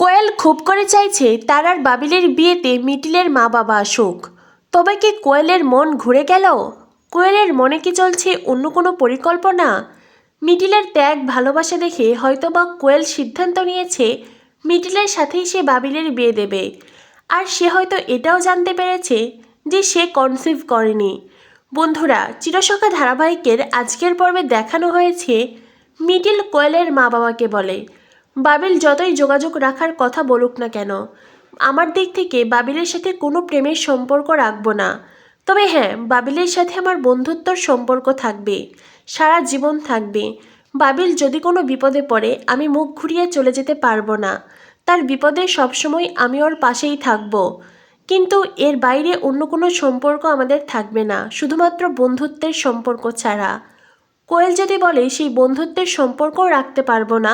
কোয়েল খুব করে চাইছে তার আর বাবিলের বিয়েতে মিটিলের মা বাবা আসুক। তবে কি কোয়েলের মন ঘুরে গেল? কোয়েলের মনে কি চলছে অন্য কোনো পরিকল্পনা? মিটিলের ত্যাগ ভালোবাসা দেখে হয়তোবা কোয়েল সিদ্ধান্ত নিয়েছে মিটিলের সাথেই সে বাবিলের বিয়ে দেবে। আর সে হয়তো এটাও জানতে পেরেছে যে সে কনসিভ করেনি। বন্ধুরা, চিরসখা ধারাবাহিকের আজকের পর্বে দেখানো হয়েছে মিটিল কোয়েলের মা বাবাকে বলে, বাবিল যতই যোগাযোগ রাখার কথা বলুক না কেন, আমার দিক থেকে বাবিলের সাথে কোনো প্রেমের সম্পর্ক রাখবো না। তবে হ্যাঁ, বাবিলের সাথে আমার বন্ধুত্বর সম্পর্ক থাকবে, সারা জীবন থাকবে। বাবিল যদি কোনো বিপদে পড়ে আমি মুখ ঘুরিয়ে চলে যেতে পারবো না। তার বিপদে সবসময় আমি ওর পাশেই থাকব। কিন্তু এর বাইরে অন্য কোনো সম্পর্ক আমাদের থাকবে না, শুধুমাত্র বন্ধুত্বের সম্পর্ক ছাড়া। কোয়েল যদি বলে সেই বন্ধুত্বের সম্পর্কও রাখতে পারবো না,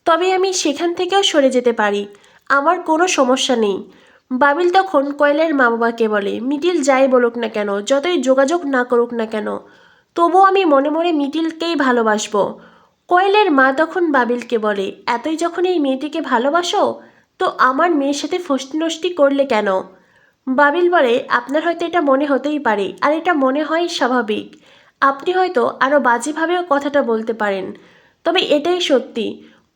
তবে আমি সেখান থেকেও সরে যেতে পারি, আমার কোনো সমস্যা নেই। বাবিল তখন কোয়েলের মা বাবাকে বলে, মিটিল যাই বলুক না কেন, যতই যোগাযোগ না করুক না কেন, তবুও আমি মনে মনে মিটিলকেই ভালোবাসবো। কোয়েলের মা তখন বাবিলকে বলে, এতই যখন এই মেয়েটিকে ভালোবাসো, তো আমার মেয়ের সাথে ফষ্টি নষ্টি করলে কেন? বাবিল বলে, আপনার হয়তো এটা মনে হতেই পারে, আর এটা মনে হয় স্বাভাবিক। আপনি হয়তো আরও বাজেভাবেও কথাটা বলতে পারেন, তবে এটাই সত্যি।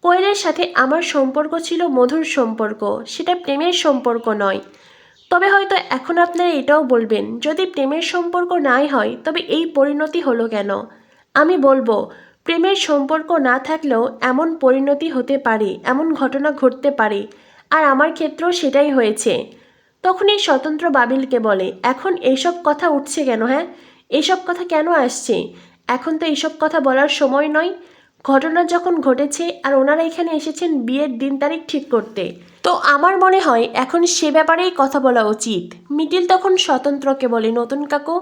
কোয়েলের সাথে আমার সম্পর্ক ছিল মধুর সম্পর্ক, সেটা প্রেমের সম্পর্ক নয়। তবে হয়তো এখন আপনারা এটাও বলবেন, যদি প্রেমের সম্পর্ক নাই হয় তবে এই পরিণতি হলো কেন? আমি বলবো, প্রেমের সম্পর্ক না থাকলেও এমন পরিণতি হতে পারে, এমন ঘটনা ঘটতে পারে, আর আমার ক্ষেত্রেও সেটাই হয়েছে। তখন এই স্বতন্ত্র বাবিলকে বলে, এখন এইসব কথা উঠছে কেন? হ্যাঁ, এইসব কথা কেন আসছে? এখন তো এইসব কথা বলার সময় নয়। ঘটনা যখন ঘটেছে আর ওনারা এখানে এসেছেন বিয়ের দিন তারিখ ঠিক করতে, তো আমার মনে হয় এখন সে ব্যাপারেই কথা বলা উচিত। মিটিল তখন স্বতন্ত্রকে বলে, নতুন কাকু,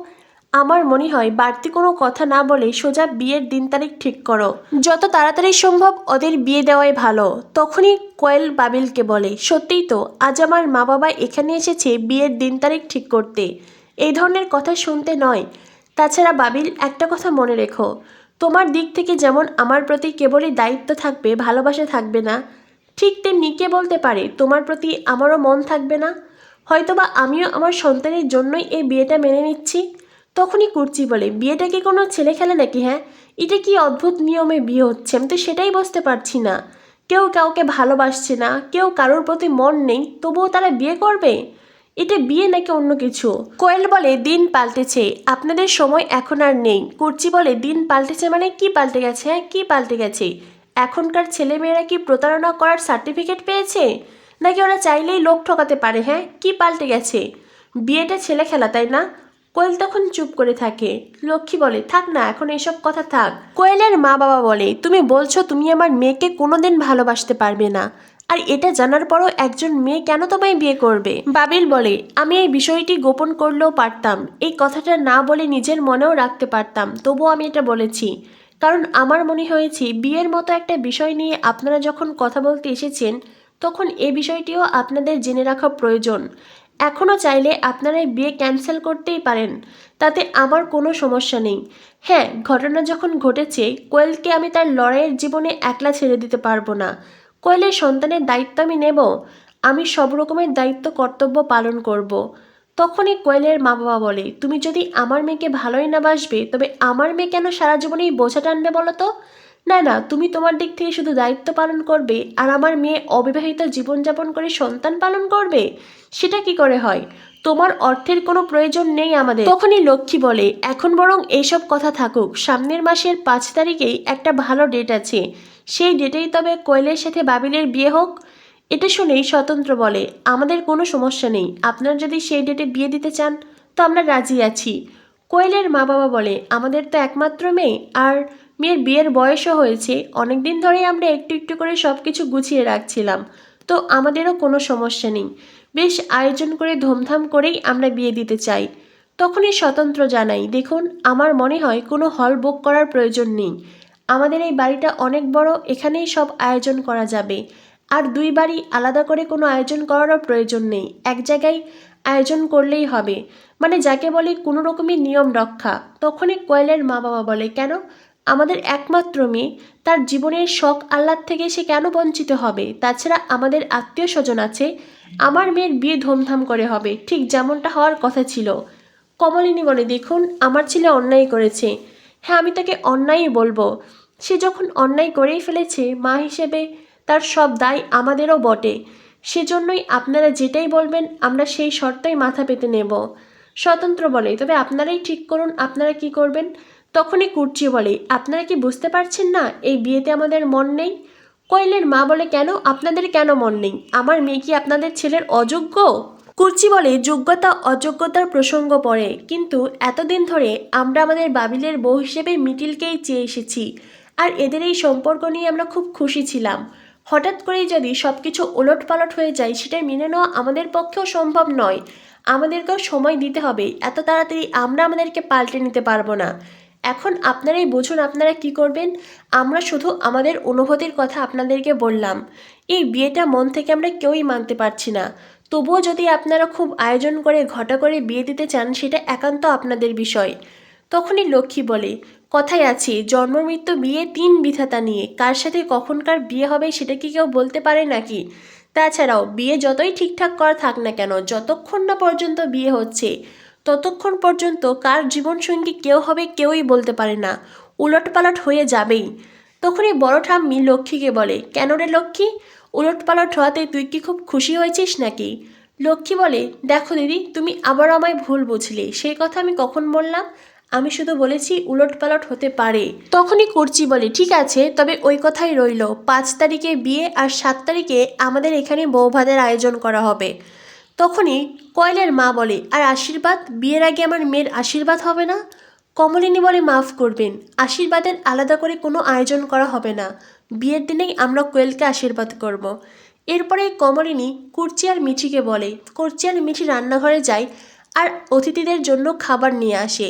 আমার মনে হয় বাড়তি কোনো কথা না বলে সোজা বিয়ের দিন তারিখ ঠিক করো, যত তাড়াতাড়ি সম্ভব ওদের বিয়ে দেওয়াই ভালো। তখনই কোয়েল বাবিলকে বলে, সত্যিই তো, আজ আমার মা বাবা এখানে এসেছে বিয়ের দিন তারিখ ঠিক করতে, এই ধরনের কথা শুনতে নয়। তাছাড়া বাবিল, একটা কথা মনে রেখো, তোমার দিক থেকে যেমন আমার প্রতি কেবলই দায়িত্ব থাকবে, ভালোবাসা থাকবে না, ঠিক তেমনি কে বলতে পারে তোমার প্রতি আমারও মন থাকবে না? হয়তোবা আমিও আমার সন্তানের জন্যই এই বিয়েটা মেনে নিচ্ছি। তখনই কুর্চি বলে, বিয়েটা কি কোনো ছেলে খেলে নাকি? হ্যাঁ, এটা কি অদ্ভুত নিয়মে বিয়ে হচ্ছে, আমি তো সেটাই বুঝতে পারছি না। কেউ কাউকে ভালোবাসছে না, কেউ কারোর প্রতি মন নেই, তবুও তারা বিয়ে করবে? এটা বিয়ে নাকি অন্য কিছু? কোয়েল বলে, দিন পাল্টেছে, আপনাদের সময় এখন আর নেই। কুর্চি বলে, দিন পাল্টেছে মানে কি পাল্টে গেছে? হ্যাঁ, কি পাল্টে গেছে? এখনকার ছেলেমেয়েরা কি প্রতারণা করার সার্টিফিকেট পেয়েছে, নাকি ওরা চাইলেই লোক ঠকাতে পারে? হ্যাঁ, কি পাল্টে গেছে? বিয়েটা ছেলে খেলা, তাই না? কোয়েল তখন চুপ করে থাকে। লক্ষ্মী বলে, থাক না, এখন এইসব কথা থাক। কোয়েলের মা বাবা বলে, তুমি বলছো তুমি আমার মেয়েকে কোনোদিন ভালোবাসতে পারবে না, আর এটা জানার পরও একজন মেয়ে কেন তোমায় বিয়ে করবে? বাবিল বলে, আমি এই বিষয়টি গোপন করলেও পারতাম, এই কথাটা না বলে নিজের মনেও রাখতে পারতাম, তবুও আমি এটা বলেছি, কারণ আমার মনে হয়েছে বিয়ের মতো একটা বিষয় নিয়ে আপনারা যখন কথা বলতে এসেছেন, তখন এই বিষয়টিও আপনাদের জেনে রাখা প্রয়োজন। এখনও চাইলে আপনারা এই বিয়ে ক্যান্সেল করতেই পারেন, তাতে আমার কোনো সমস্যা নেই। হ্যাঁ, ঘটনা যখন ঘটেছে, কোয়েলকে আমি তার লড়াইয়ের জীবনে একলা ছেড়ে দিতে পারবো না। কোয়েলের সন্তানের দায়িত্ব আমি নেব, আমি সব রকমের দায়িত্ব কর্তব্য পালন করব। তখনই কোয়েলের মা বাবা বলে, তুমি যদি আমার মেয়েকে ভালোই না বাসবে, তবে আমার মেয়ে কেন সারা জীবনেই বোঝা টানবে বলো তো? না না, তুমি তোমার দিক থেকে শুধু দায়িত্ব পালন করবে, আর আমার মেয়ে অবিবাহিত জীবনযাপন করে সন্তান পালন করবে, সেটা কি করে হয়? তোমার অর্থের কোনো প্রয়োজন নেই আমাদের। তখনই লক্ষ্মী বলে, এখন বরং এইসব কথা থাকুক, সামনের মাসের 5 তারিখেই একটা ভালো ডেট আছে, সেই ডেটেই তবে কোয়েলের সাথে বাবিলের বিয়ে হোক। এটা শুনেই স্বতন্ত্র বলে, আমাদের কোনো সমস্যা নেই, আপনারা যদি সেই ডেটে বিয়ে দিতে চান তো আমরা রাজি আছি। কোয়েলের মা বাবা বলে, আমাদের তো একমাত্র মেয়ে, আর মেয়ের বিয়ের বয়সও হয়েছে, অনেক দিন ধরেই আমরা একটু একটু করে সব কিছু গুছিয়ে রাখছিলাম, তো আমাদেরও কোনো সমস্যা নেই, বেশ আয়োজন করে ধুমধাম করেই আমরা বিয়ে দিতে চাই। তখনই স্বতন্ত্র জানাই, দেখুন, আমার মনে হয় কোনো হল বুক করার প্রয়োজন নেই, আমাদের এই বাড়িটা অনেক বড়, এখানেই সব আয়োজন করা যাবে, আর 2 বাড়ি আলাদা করে কোনো আয়োজন করারও প্রয়োজন নেই, এক জায়গায় আয়োজন করলেই হবে, মানে যাকে বলে কোনো রকমের নিয়ম রক্ষা। তখনই কোয়েলের মা বাবা বলে, কেন, আমাদের একমাত্র মেয়ে, তার জীবনের শখ আহ্লাদ থেকে সে কেন বঞ্চিত হবে? তাছাড়া আমাদের আত্মীয় স্বজন আছে, আমার মেয়ের বিয়ে ধুমধাম করে হবে, ঠিক যেমনটা হওয়ার কথা ছিল। কমলিনী বলে, দেখুন আমার ছেলে অন্যায় করেছে। হ্যাঁ, আমি তাকে অন্যায়ই বলবো। সে যখন অন্যায় করেই ফেলেছে, মা হিসেবে তার সব দায় আমাদেরও বটে। সেজন্যই আপনারা যেটাই বলবেন আমরা সেই শর্তই মাথা পেতে নেব। স্বতন্ত্র বলে, তবে আপনারাই ঠিক করুন আপনারা কি করবেন। তখনই কুর্চি বলে, আপনারা কি বুঝতে পারছেন না এই বিয়েতে আমাদের মন নেই? কোয়েলের মা বলে, কেন আপনাদের কেন মন নেই? আমার মেয়ে কি আপনাদের ছেলের অযোগ্য? কুর্চি বলে, যোগ্যতা অযোগ্যতার প্রসঙ্গ পড়ে, কিন্তু এতদিন ধরে আমরা আমাদের বাবিলের বউ হিসেবে মিটিলকেই চেয়ে এসেছি, আর এদের এই সম্পর্ক নিয়ে আমরা খুব খুশি ছিলাম। হঠাৎ করেই যদি সব কিছু ওলটপালট হয়ে যায়, সেটা মেনে নেওয়া আমাদের পক্ষেও সম্ভব নয়। আমাদেরকেও সময় দিতে হবে, এত তাড়াতাড়ি আমরা আমাদেরকে পাল্টে নিতে পারবো না। এখন আপনারাই বুঝুন আপনারা কি করবেন। আমরা শুধু আমাদের অনুভূতির কথা আপনাদেরকে বললাম। এই বিয়েটা মন থেকে আমরা কেউই মানতে পারছি না। তবুও যদি আপনারা খুব আয়োজন করে ঘটা করে বিয়ে দিতে চান, সেটা একান্ত আপনাদের বিষয়। তখনই লক্ষ্মী বলে, কথায় আছে জন্ম মৃত্যু বিয়ে তিন বিধাতা নিয়ে, কার সাথে কখনকার বিয়ে হবে সেটা কি কেউ বলতে পারে নাকি? তাছাড়াও বিয়ে যতই ঠিকঠাক করা থাক না কেন, যতক্ষণ না পর্যন্ত বিয়ে হচ্ছে ততক্ষণ পর্যন্ত কার জীবনসঙ্গী কেউ হবে কেউই বলতে পারে না, উলটপালট হয়ে যাবেই। তখনই বড় ঠাম্মি লক্ষ্মীকে বলে, কেন রে লক্ষ্মী, উলটপালট হওয়াতে তুই কি খুব খুশি হয়েছিস নাকি? লক্ষ্মী বলে, দেখো দিদি, তুমি আবার আমায় ভুল বুঝলে, সেই কথা আমি কখন বললাম? আমি শুধু বলেছি উলটপালট হতে পারে। তখনই কুর্চি বলে, ঠিক আছে, তবে ওই কথাই রইল, 5 তারিখে বিয়ে আর 7 তারিখে আমাদের এখানে বৌভাতের আয়োজন করা হবে। তখনই কয়েলের মা বলে, আর আশীর্বাদ, বিয়ের আগে আমার মেয়ের আশীর্বাদ হবে না? কমলিনী বলে, মাফ করবেন, আশীর্বাদের আলাদা করে কোনো আয়োজন করা হবে না, বিয়ের দিনেই আমরা কোয়েলকে আশীর্বাদ করব। এরপরে কমলিনী কুর্চি আর মিঠিকে বলে, কুর্চি আর মিঠি রান্নাঘরে যায় আর অতিথিদের জন্য খাবার নিয়ে আসে।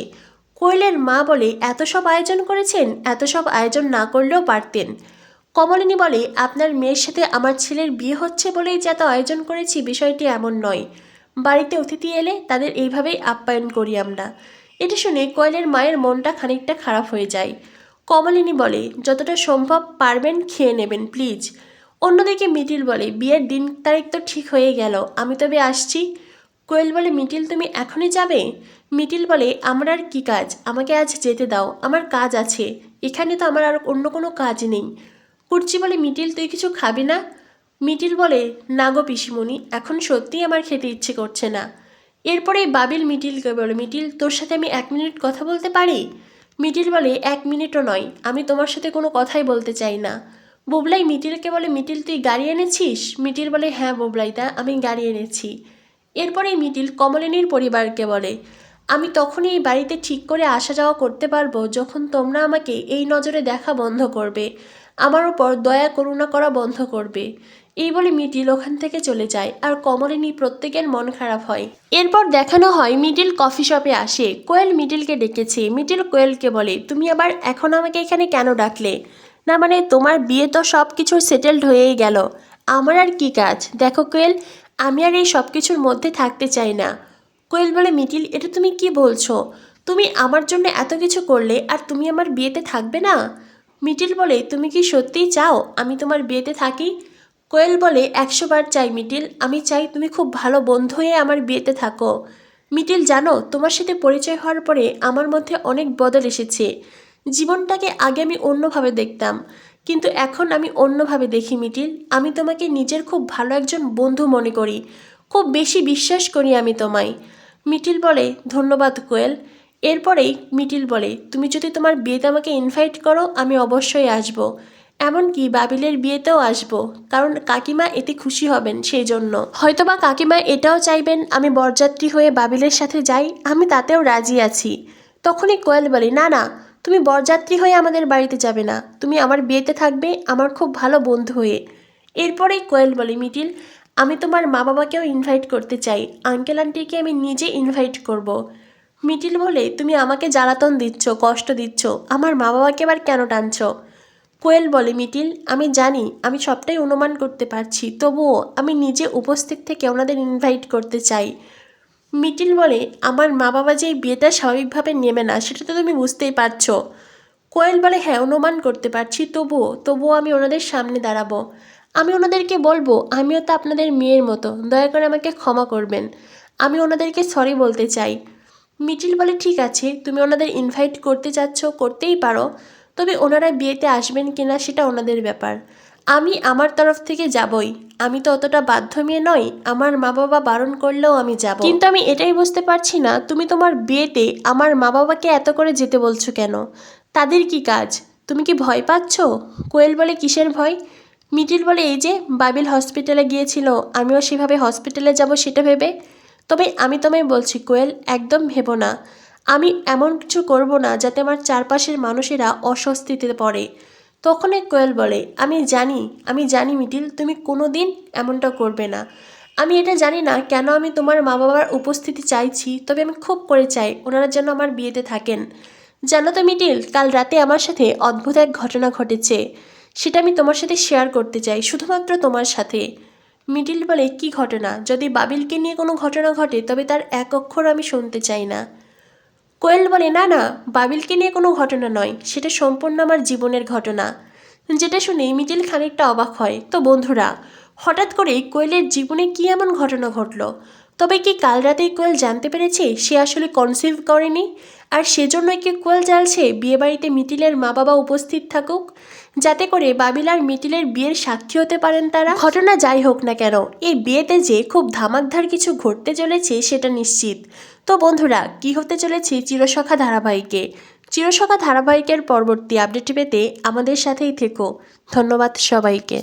কোয়েলের মা বলে, এত সব আয়োজন করেছেন, এত সব আয়োজন না করলেও পারতেন। কমলিনী বলে, আপনার মেয়ের সাথে আমার ছেলের বিয়ে হচ্ছে বলেই যে এত আয়োজন করেছি, বিষয়টি এমন নয়। বাড়িতে অতিথি এলে তাদের এইভাবেই আপ্যায়ন করি আমরা। এটা শুনে কোয়েলের মায়ের মনটা খানিকটা খারাপ হয়ে যায়। কমলিনী বলে, যতটা সম্ভব পারবেন খেয়ে নেবেন প্লিজ। অন্যদিকে মিটিল বলে, বিয়ের দিন তারিখ তো ঠিক হয়ে গেল, আমি তবে আসছি। কোয়েল বলে, মিটিল তুমি এখনই যাবে? মিটিল বলে, আমার আর কী কাজ, আমাকে আজ যেতে দাও, আমার কাজ আছে, এখানে তো আমার আর অন্য কোনো কাজ নেই। কুর্চি বলে, মিটিল তুই কিছু খাবি না? মিটিল বলে, না গো পিসিমণি, এখন সত্যিই আমার খেতে ইচ্ছে করছে না। এরপরে বাবিল মিটিলকে বলে, মিটিল তোর সাথে আমি 1 মিনিট কথা বলতে পারি? মিটিল বলে, 1 মিনিটও নয়, আমি তোমার সাথে কোনো কথাই বলতে চাই না। বুবলাই মিটিলকে বলে, মিটিল তুই গাড়ি এনেছিস? মিটিল বলে, হ্যাঁ বুবলাইদা, আমি গাড়ি এনেছি। এরপরে মিটিল কমলিনীর পরিবারকে বলে, আমি তখনই এই বাড়িতে ঠিক করে আসা যাওয়া করতে পারবো যখন তোমরা আমাকে এই নজরে দেখা বন্ধ করবে, আমার উপর দয়া করুণা করা বন্ধ করবে। এই বলে মিটিল ওখান থেকে চলে যায় আর কমলিনী প্রত্যেকের মন খারাপ হয়। এরপর দেখানো হয় মিটিল কফি শপে আসে। কোয়েল মিটিলকে ডেকেছে। মিটিল কোয়েলকে বলে, তুমি আবার এখন আমাকে এখানে কেন ডাকলে? না মানে তোমার বিয়ে তো সব কিছু সেটেলড হয়েই গেল, আমার আর কি কাজ? দেখো কোয়েল, আমি আর এই সব কিছুর মধ্যে থাকতে চাই না। কোয়েল বলে, মিটিল এটা তুমি কি বলছো? তুমি আমার জন্য এত কিছু করলে আর তুমি আমার বিয়েতে থাকবে না? মিটিল বলে, তুমি কি সত্যিই চাও আমি তোমার বিয়েতে থাকি? কোয়েল বলে, 100 বার চাই মিটিল, আমি চাই তুমি খুব ভালো বন্ধু হয়ে আমার বিয়েতে থাকো। মিটিল জানো, তোমার সাথে পরিচয় হওয়ার পরে আমার মধ্যে অনেক বদল এসেছে। জীবনটাকে আগে আমি অন্যভাবে দেখতাম, কিন্তু এখন আমি অন্যভাবে দেখি মিটিল। আমি তোমাকে নিজের খুব ভালো একজন বন্ধু মনে করি, খুব বেশি বিশ্বাস করি আমি তোমায়। মিটিল বলে, ধন্যবাদ কোয়েল। এরপরেই মিটিল বলে, তুমি যদি তোমার বিয়েতে আমাকে ইনভাইট করো আমি অবশ্যই আসব, এমনকি বাবিলের বিয়েতেও আসব, কারণ কাকিমা এতে খুশি হবেন, সেই জন্য হয়তোবা কাকিমা এটাও চাইবেন আমি বরযাত্রী হয়ে বাবিলের সাথে যাই, আমি তাতেও রাজি আছি। তখনই কোয়েল বলে, না না, তুমি বরযাত্রী হয়ে আমাদের বাড়িতে যাবে না, তুমি আমার বিয়েতে থাকবে আমার খুব ভালো বন্ধু হয়ে। এরপরেই কোয়েল বলে, মিটিল আমি তোমার মা বাবাকেও ইনভাইট করতে চাই, আঙ্কেল আন্টিকে আমি নিজে ইনভাইট করব। মিটিল বলে, তুমি আমাকে জ্বালাতন দিচ্ছ, কষ্ট দিচ্ছ, আমার মা বাবাকে আবার কেন টানছ? কোয়েল বলে, মিটিল আমি জানি, আমি সবটাই অনুমান করতে পারছি, তবুও আমি নিজে উপস্থিত থেকে ওনাদের ইনভাইট করতে চাই। মিটিল বলে, আমার মা বাবা যে এই বিয়েটা স্বাভাবিকভাবে নেবে না সেটা তো তুমি বুঝতেই পারছো। কোয়েল বলে, হ্যাঁ অনুমান করতে পারছি, তবুও আমি ওনাদের সামনে দাঁড়াবো। আমি ওনাদেরকে বলবো আমিও তো আপনাদের মেয়ের মতো, দয়া করে আমাকে ক্ষমা করবেন, আমি ওনাদেরকে সরি বলতে চাই। মিটিল বলে, ঠিক আছে, তুমি ওনাদের ইনভাইট করতে চাচ্ছ, করতেই পারো, তবে ওনারা বিয়েতে আসবেন কিনা সেটা ওনাদের ব্যাপার। আমি আমার তরফ থেকে যাবই, আমি তো অতটা বাধ্য মেয়ে নই, আমার মা বাবা বারণ করলেও আমি যাব। কিন্তু আমি এটাই বুঝতে পারছি না, তুমি তোমার বিয়েতে আমার মা বাবাকে এত করে যেতে বলছো কেন? তাদের কি কাজ? তুমি কি ভয় পাচ্ছ? কোয়েল বলে, কিসের ভয়? মিটিল বলে, এই যে বাবিল হসপিটালে গিয়েছিল, আমিও সেভাবে হসপিটালে যাব সেটা ভেবে। তবে আমি তোমায় বলছি কোয়েল, একদম ভেবো না, আমি এমন কিছু করব না যাতে আমার চারপাশের মানুষেরা অস্বস্তিতে পড়ে। তখনই কোয়েল বলে, আমি জানি মিটিল, তুমি কোনো দিন এমনটা করবে না। আমি এটা জানি না কেন আমি তোমার মা বাবার উপস্থিতি চাইছি, তবে আমি খুব করে চাই ওনারা যেন আমার বিয়েতে থাকেন। জানো তো মিটিল, কাল রাতে আমার সাথে অদ্ভুত এক ঘটনা ঘটেছে, সেটা আমি তোমার সাথে শেয়ার করতে চাই, শুধুমাত্র তোমার সাথে। মিটিল বলে, কি ঘটনা? যদি বাবিলকে নিয়ে কোনো ঘটনা ঘটে তবে তার এক অক্ষর আমি শুনতে চাই না। কোয়েল বলে, না না, বাবিলকে নিয়ে কোনো ঘটনা নয়, সেটা সম্পূর্ণ আমার জীবনের ঘটনা। যেটা শুনে মিটিল খানিকটা অবাক হয়। তো বন্ধুরা, হঠাৎ করেই কোয়েলের জীবনে কী এমন ঘটনা ঘটলো? তবে কি কাল রাতেই কোয়েল জানতে পেরেছে সে আসলে কনসিভ করেনি, আর সেজন্যই কি কোয়েল চাইছে বিয়েবাড়িতে মিটিলের মা বাবা উপস্থিত থাকুক, যাতে করে বাবিল আর মিটিলের বিয়ের সাক্ষী হতে পারেন তারা? ঘটনা যাই হোক না কেন, এই বিয়েতে যে খুব ধামাকধার কিছু ঘটতে চলেছে সেটা নিশ্চিত। তো বন্ধুরা, কি হতে চলেছে চিরসখা ধারাবাহিকে? চিরসখা ধারাবাহিকের পরবর্তী আপডেট পেতে আমাদের সাথেই থেকো। ধন্যবাদ সবাইকে।